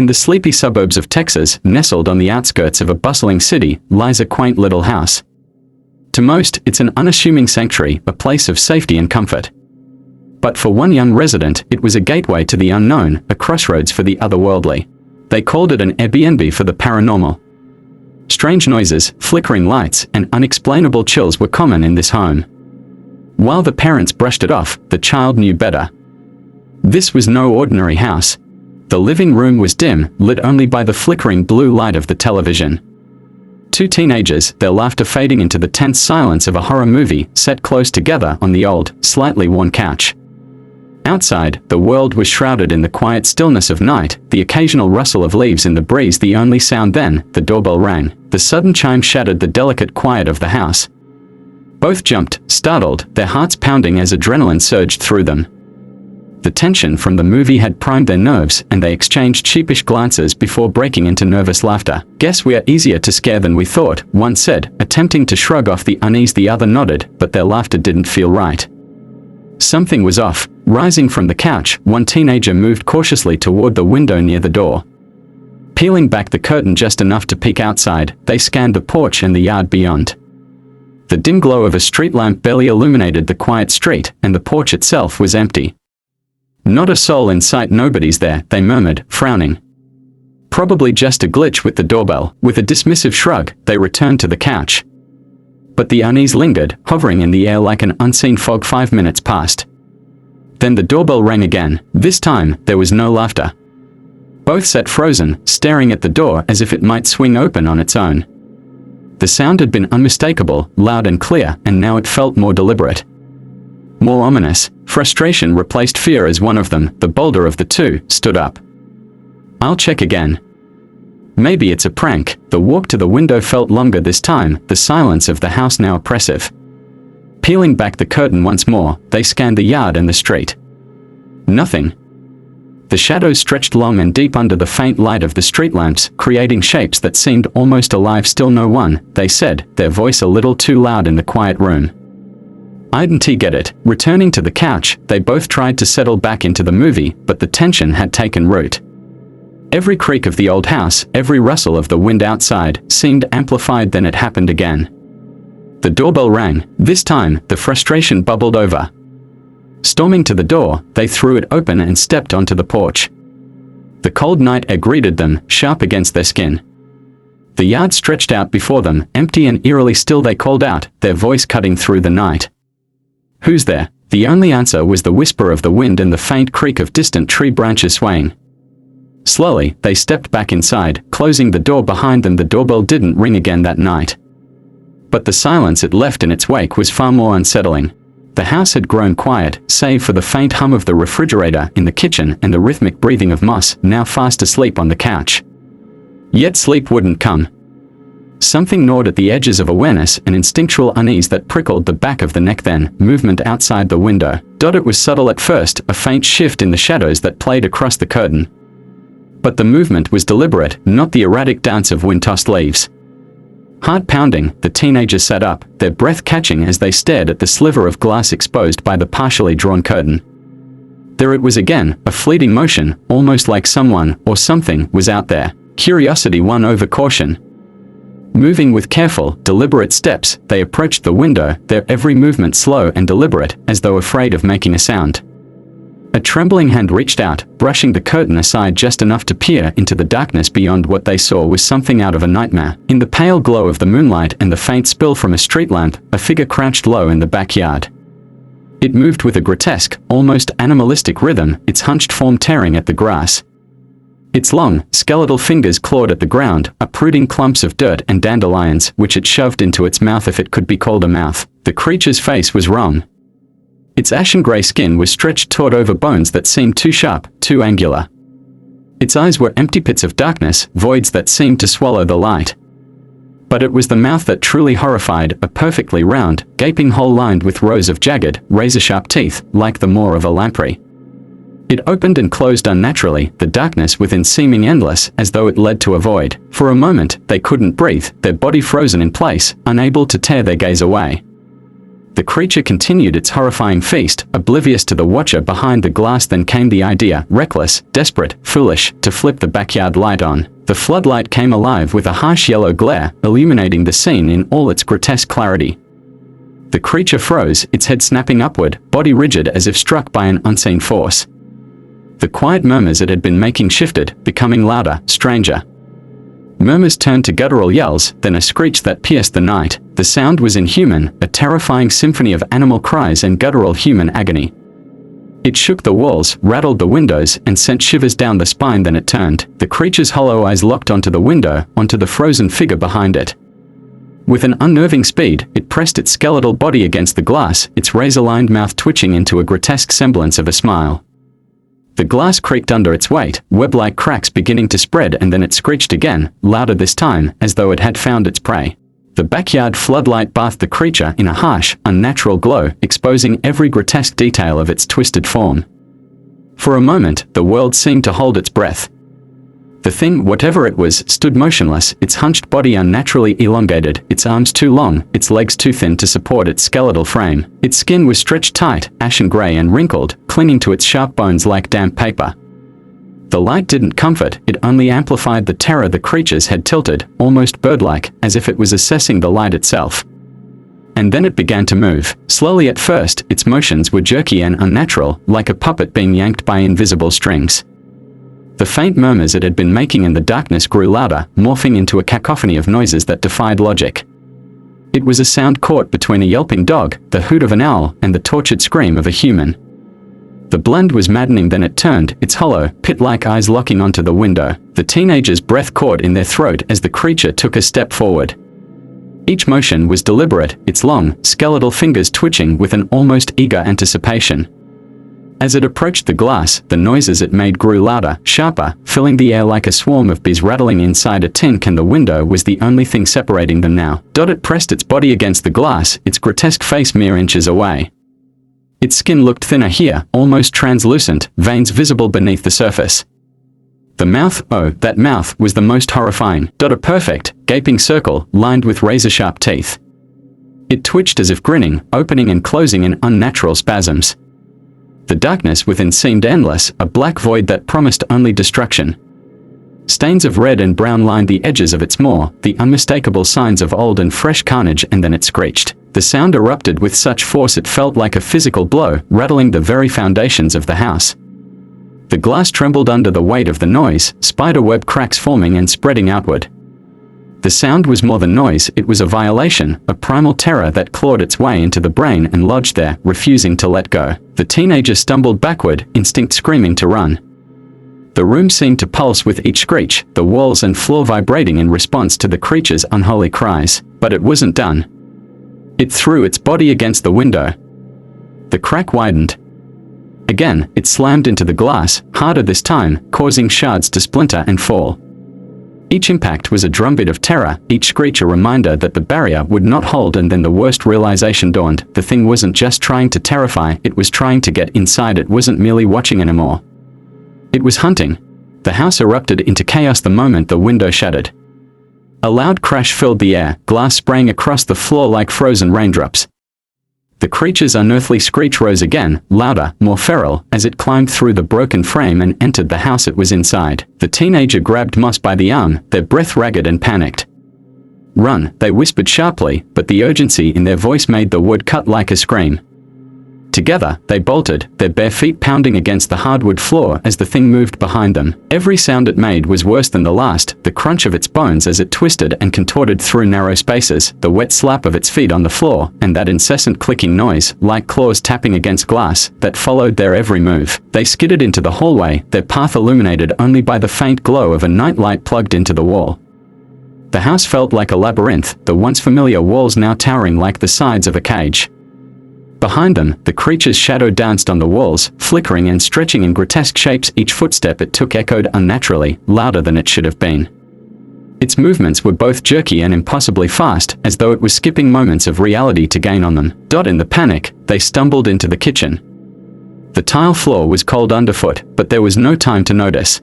In the sleepy suburbs of Texas, nestled on the outskirts of a bustling city, lies a quaint little house. To most, it's an unassuming sanctuary, a place of safety and comfort. But for one young resident, it was a gateway to the unknown, a crossroads for the otherworldly. They called it an Airbnb for the paranormal. Strange noises, flickering lights, and unexplainable chills were common in this home. While the parents brushed it off, the child knew better. This was no ordinary house. The living room was dim, lit only by the flickering blue light of the television. Two teenagers, their laughter fading into the tense silence of a horror movie, sat close together on the old, slightly worn couch. Outside, the world was shrouded in the quiet stillness of night, the occasional rustle of leaves in the breeze the only sound. Then, the doorbell rang. The sudden chime shattered the delicate quiet of the house. Both jumped, startled, their hearts pounding as adrenaline surged through them. The tension from the movie had primed their nerves, and they exchanged sheepish glances before breaking into nervous laughter. "Guess we are easier to scare than we thought," one said, attempting to shrug off the unease. The other nodded, but their laughter didn't feel right. Something was off. Rising from the couch, one teenager moved cautiously toward the window near the door. Peeling back the curtain just enough to peek outside, they scanned the porch and the yard beyond. The dim glow of a street lamp barely illuminated the quiet street, and the porch itself was empty. "Not a soul in sight, nobody's there," they murmured, frowning. "Probably just a glitch with the doorbell." With a dismissive shrug, they returned to the couch. But the unease lingered, hovering in the air like an unseen fog. 5 minutes passed. Then the doorbell rang again. This time, there was no laughter. Both sat frozen, staring at the door as if it might swing open on its own. The sound had been unmistakable, loud and clear, and now it felt more deliberate. More ominous. Frustration replaced fear as one of them, the bolder of the two, stood up. "I'll check again. Maybe it's a prank." The walk to the window felt longer this time, the silence of the house now oppressive. Peeling back the curtain once more, they scanned the yard and the street. Nothing. The shadows stretched long and deep under the faint light of the street lamps, creating shapes that seemed almost alive. "Still no one," they said, their voice a little too loud in the quiet room. "I didn't get it." Returning to the couch, they both tried to settle back into the movie, but the tension had taken root. Every creak of the old house, every rustle of the wind outside, seemed amplified. Then it happened again. The doorbell rang. This time, the frustration bubbled over. Storming to the door, they threw it open and stepped onto the porch. The cold night air greeted them, sharp against their skin. The yard stretched out before them, empty and eerily still. They called out, their voice cutting through the night. "Who's there?" The only answer was the whisper of the wind and the faint creak of distant tree branches swaying. Slowly, they stepped back inside, closing the door behind them. The doorbell didn't ring again that night. But the silence it left in its wake was far more unsettling. The house had grown quiet, save for the faint hum of the refrigerator in the kitchen and the rhythmic breathing of Moss, now fast asleep on the couch. Yet sleep wouldn't come. Something gnawed at the edges of awareness, an instinctual unease that prickled the back of the neck. Then, movement outside the window. It was subtle at first, a faint shift in the shadows that played across the curtain. But the movement was deliberate, not the erratic dance of wind-tossed leaves. Heart pounding, the teenagers sat up, their breath catching as they stared at the sliver of glass exposed by the partially drawn curtain. There it was again, a fleeting motion, almost like someone, or something, was out there. Curiosity won over caution. Moving with careful, deliberate steps, they approached the window, their every movement slow and deliberate, as though afraid of making a sound. A trembling hand reached out, brushing the curtain aside just enough to peer into the darkness beyond. What they saw was something out of a nightmare. In the pale glow of the moonlight and the faint spill from a street lamp, a figure crouched low in the backyard. It moved with a grotesque, almost animalistic rhythm, its hunched form tearing at the grass. Its long, skeletal fingers clawed at the ground, uprooting clumps of dirt and dandelions, which it shoved into its mouth, if it could be called a mouth. The creature's face was wrong. Its ashen-gray skin was stretched taut over bones that seemed too sharp, too angular. Its eyes were empty pits of darkness, voids that seemed to swallow the light. But it was the mouth that truly horrified, a perfectly round, gaping hole lined with rows of jagged, razor-sharp teeth, like the maw of a lamprey. It opened and closed unnaturally, the darkness within seeming endless, as though it led to a void. For a moment, they couldn't breathe, their body frozen in place, unable to tear their gaze away. The creature continued its horrifying feast, oblivious to the watcher behind the glass. Then came the idea, reckless, desperate, foolish, to flip the backyard light on. The floodlight came alive with a harsh yellow glare, illuminating the scene in all its grotesque clarity. The creature froze, its head snapping upward, body rigid as if struck by an unseen force. The quiet murmurs it had been making shifted, becoming louder, stranger. Murmurs turned to guttural yells, then a screech that pierced the night. The sound was inhuman, a terrifying symphony of animal cries and guttural human agony. It shook the walls, rattled the windows, and sent shivers down the spine. Then it turned. The creature's hollow eyes locked onto the window, onto the frozen figure behind it. With an unnerving speed, it pressed its skeletal body against the glass, its razor-lined mouth twitching into a grotesque semblance of a smile. The glass creaked under its weight, web-like cracks beginning to spread, and then it screeched again, louder this time, as though it had found its prey. The backyard floodlight bathed the creature in a harsh, unnatural glow, exposing every grotesque detail of its twisted form. For a moment, the world seemed to hold its breath. The thing, whatever it was, stood motionless, its hunched body unnaturally elongated, its arms too long, its legs too thin to support its skeletal frame. Its skin was stretched tight, ashen gray and wrinkled, clinging to its sharp bones like damp paper. The light didn't comfort, it only amplified the terror. The creature's head tilted, almost bird-like, as if it was assessing the light itself. And then it began to move. Slowly at first, its motions were jerky and unnatural, like a puppet being yanked by invisible strings. The faint murmurs it had been making in the darkness grew louder, morphing into a cacophony of noises that defied logic. It was a sound caught between a yelping dog, the hoot of an owl, and the tortured scream of a human. The blend was maddening. Then it turned, its hollow, pit-like eyes locking onto the window. The teenager's breath caught in their throat as the creature took a step forward. Each motion was deliberate, its long, skeletal fingers twitching with an almost eager anticipation. As it approached the glass, the noises it made grew louder, sharper, filling the air like a swarm of bees rattling inside a tin can. The window was the only thing separating them now. It pressed its body against the glass, its grotesque face mere inches away. Its skin looked thinner here, almost translucent, veins visible beneath the surface. The mouth, oh, that mouth, was the most horrifying. A perfect, gaping circle, lined with razor-sharp teeth. It twitched as if grinning, opening and closing in unnatural spasms. The darkness within seemed endless, a black void that promised only destruction. Stains of red and brown lined the edges of its maw, the unmistakable signs of old and fresh carnage. And then it screeched. The sound erupted with such force it felt like a physical blow, rattling the very foundations of the house. The glass trembled under the weight of the noise, spider-web cracks forming and spreading outward. The sound was more than noise, it was a violation, a primal terror that clawed its way into the brain and lodged there, refusing to let go. The teenager stumbled backward, instinct screaming to run. The room seemed to pulse with each screech, the walls and floor vibrating in response to the creature's unholy cries. But it wasn't done. It threw its body against the window. The crack widened. Again, it slammed into the glass, harder this time, causing shards to splinter and fall. Each impact was a drumbeat of terror, each screech a reminder that the barrier would not hold. And then the worst realization dawned. The thing wasn't just trying to terrify, it was trying to get inside. It wasn't merely watching anymore. It was hunting. The house erupted into chaos the moment the window shattered. A loud crash filled the air, glass spraying across the floor like frozen raindrops. The creature's unearthly screech rose again, louder, more feral, as it climbed through the broken frame and entered the house it was inside. The teenager grabbed Moss by the arm, their breath ragged and panicked. "Run," they whispered sharply, but the urgency in their voice made the word cut like a scream. Together, they bolted, their bare feet pounding against the hardwood floor as the thing moved behind them. Every sound it made was worse than the last, the crunch of its bones as it twisted and contorted through narrow spaces, the wet slap of its feet on the floor, and that incessant clicking noise, like claws tapping against glass, that followed their every move. They skidded into the hallway, their path illuminated only by the faint glow of a nightlight plugged into the wall. The house felt like a labyrinth, the once familiar walls now towering like the sides of a cage. Behind them, the creature's shadow danced on the walls, flickering and stretching in grotesque shapes. Each footstep it took echoed unnaturally, louder than it should have been. Its movements were both jerky and impossibly fast, as though it was skipping moments of reality to gain on them. In the panic, they stumbled into the kitchen. The tile floor was cold underfoot, but there was no time to notice.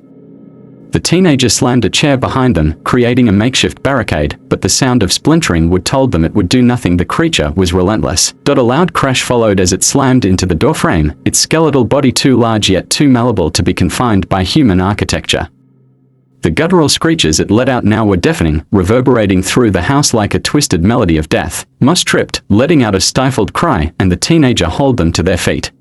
The teenager slammed a chair behind them, creating a makeshift barricade, but the sound of splintering wood told them it would do nothing. The creature was relentless. A loud crash followed as it slammed into the door frame, its skeletal body too large yet too malleable to be confined by human architecture. The guttural screeches it let out now were deafening, reverberating through the house like a twisted melody of death. Moss tripped, letting out a stifled cry, and the teenager hauled them to their feet.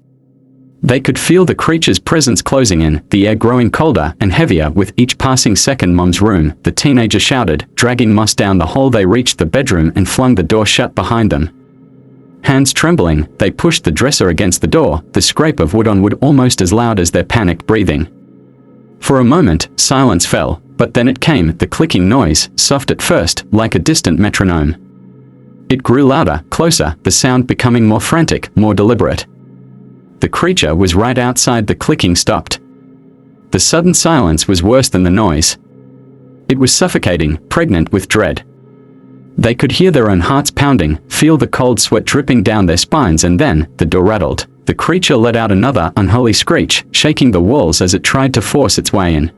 They could feel the creature's presence closing in, the air growing colder and heavier with each passing second. Mom's room, the teenager shouted, dragging Moss down the hall. They reached the bedroom and flung the door shut behind them. Hands trembling, they pushed the dresser against the door, the scrape of wood on wood almost as loud as their panicked breathing. For a moment, silence fell, but then it came, the clicking noise, soft at first, like a distant metronome. It grew louder, closer, the sound becoming more frantic, more deliberate. The creature was right outside. The clicking stopped. The sudden silence was worse than the noise. It was suffocating, pregnant with dread. They could hear their own hearts pounding, feel the cold sweat dripping down their spines, and then, the door rattled. The creature let out another unholy screech, shaking the walls as it tried to force its way in.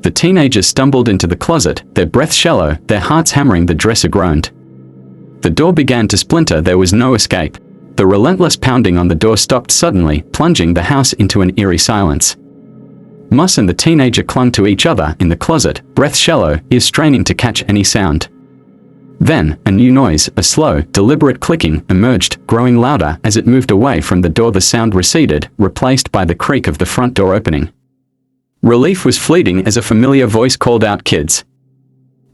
The teenagers stumbled into the closet, their breath shallow, their hearts hammering. The dresser groaned. The door began to splinter. There was no escape. The relentless pounding on the door stopped suddenly, plunging the house into an eerie silence. Moss and the teenager clung to each other in the closet, breath shallow, ears straining to catch any sound. Then, a new noise, a slow, deliberate clicking, emerged, growing louder as it moved away from the door. The sound receded, replaced by the creak of the front door opening. Relief was fleeting as a familiar voice called out, "Kids!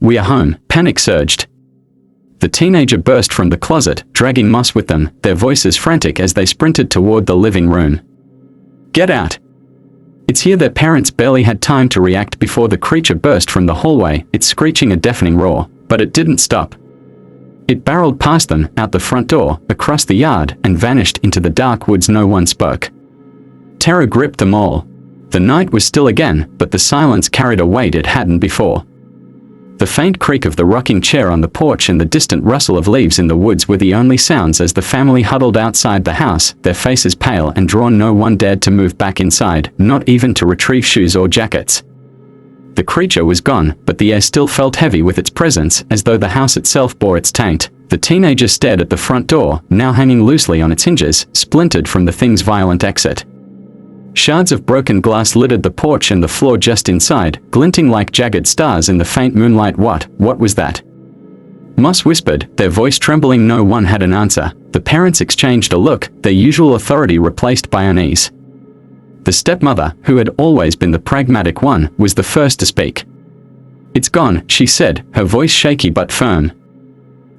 We are home." Panic surged. The teenager burst from the closet, dragging Moss with them, their voices frantic as they sprinted toward the living room. "Get out! It's here!" Their parents barely had time to react before the creature burst from the hallway, its screeching a deafening roar. But it didn't stop. It barreled past them, out the front door, across the yard, and vanished into the dark woods. No one spoke. Terror gripped them all. The night was still again, but the silence carried a weight it hadn't before. The faint creak of the rocking chair on the porch and the distant rustle of leaves in the woods were the only sounds as the family huddled outside the house, their faces pale and drawn. No one dared to move back inside, not even to retrieve shoes or jackets. The creature was gone, but the air still felt heavy with its presence, as though the house itself bore its taint. The teenager stared at the front door, now hanging loosely on its hinges, splintered from the thing's violent exit. Shards of broken glass littered the porch and the floor just inside, glinting like jagged stars in the faint moonlight. What was that?" Moss whispered, their voice trembling. No one had an answer. The parents exchanged a look, their usual authority replaced by unease. The stepmother, who had always been the pragmatic one, was the first to speak. "It's gone," she said, her voice shaky but firm.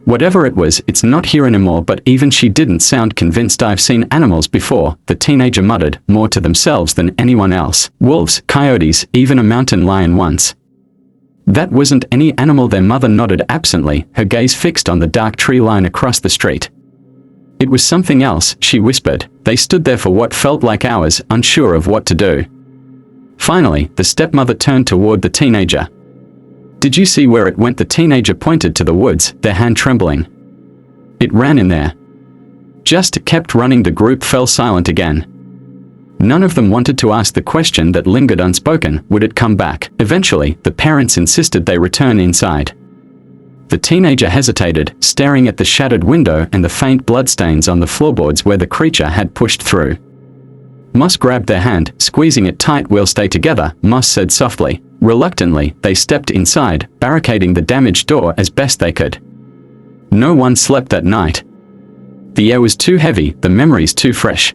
"Whatever it was, it's not here anymore." But even she didn't sound convinced. "I've seen animals before," the teenager muttered, more to themselves than anyone else. "Wolves, coyotes, even a mountain lion once." "That wasn't any animal." Their mother nodded absently, her gaze fixed on the dark tree line across the street. "It was something else," she whispered. They stood there for what felt like hours, unsure of what to do. Finally, the stepmother turned toward the teenager. "Did you see where it went?" The teenager pointed to the woods, their hand trembling. "It ran in there." "Just kept running." The group fell silent again. None of them wanted to ask the question that lingered unspoken. Would it come back? Eventually, the parents insisted they return inside. The teenager hesitated, staring at the shattered window and the faint bloodstains on the floorboards where the creature had pushed through. Moss grabbed their hand, squeezing it tight. "We'll stay together," Moss said softly. Reluctantly, they stepped inside, barricading the damaged door as best they could. No one slept that night. The air was too heavy, the memories too fresh.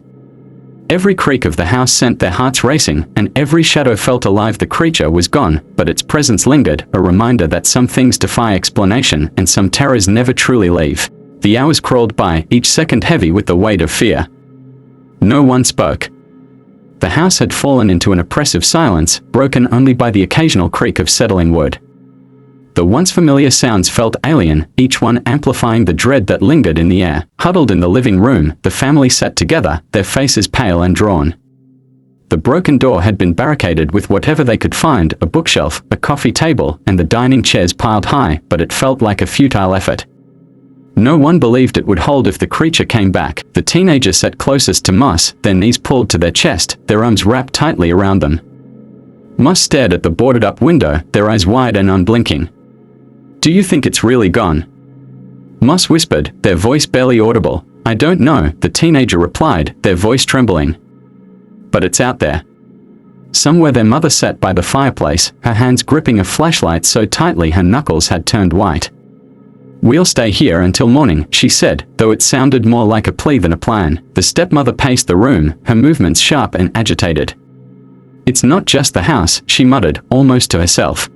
Every creak of the house sent their hearts racing, and every shadow felt alive. The creature was gone, but its presence lingered, a reminder that some things defy explanation and some terrors never truly leave. The hours crawled by, each second heavy with the weight of fear. No one spoke. The house had fallen into an oppressive silence, broken only by the occasional creak of settling wood. The once familiar sounds felt alien, each one amplifying the dread that lingered in the air. Huddled in the living room, the family sat together, their faces pale and drawn. The broken door had been barricaded with whatever they could find, a bookshelf, a coffee table, and the dining chairs piled high, but it felt like a futile effort. No one believed it would hold if the creature came back. The teenager sat closest to Moss, their knees pulled to their chest, their arms wrapped tightly around them. Moss stared at the boarded-up window, their eyes wide and unblinking. "Do you think it's really gone?" Moss whispered, their voice barely audible. "I don't know," the teenager replied, their voice trembling. "But it's out there." Somewhere their mother sat by the fireplace, her hands gripping a flashlight so tightly her knuckles had turned white. "We'll stay here until morning," she said, though it sounded more like a plea than a plan. The stepmother paced the room, her movements sharp and agitated. "It's not just the house," she muttered, almost to herself.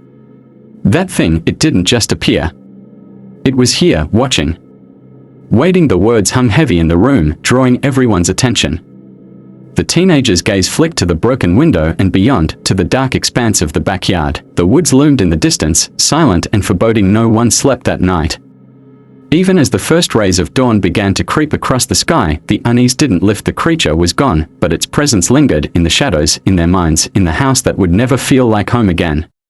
"That thing, it didn't just appear. It was here, watching. Waiting." The words hung heavy in the room, drawing everyone's attention. The teenager's gaze flicked to the broken window and beyond, to the dark expanse of the backyard. The woods loomed in the distance, silent and foreboding. No one slept that night. Even as the first rays of dawn began to creep across the sky, the unease didn't lift. The creature was gone, but its presence lingered in the shadows, in their minds, in the house that would never feel like home again.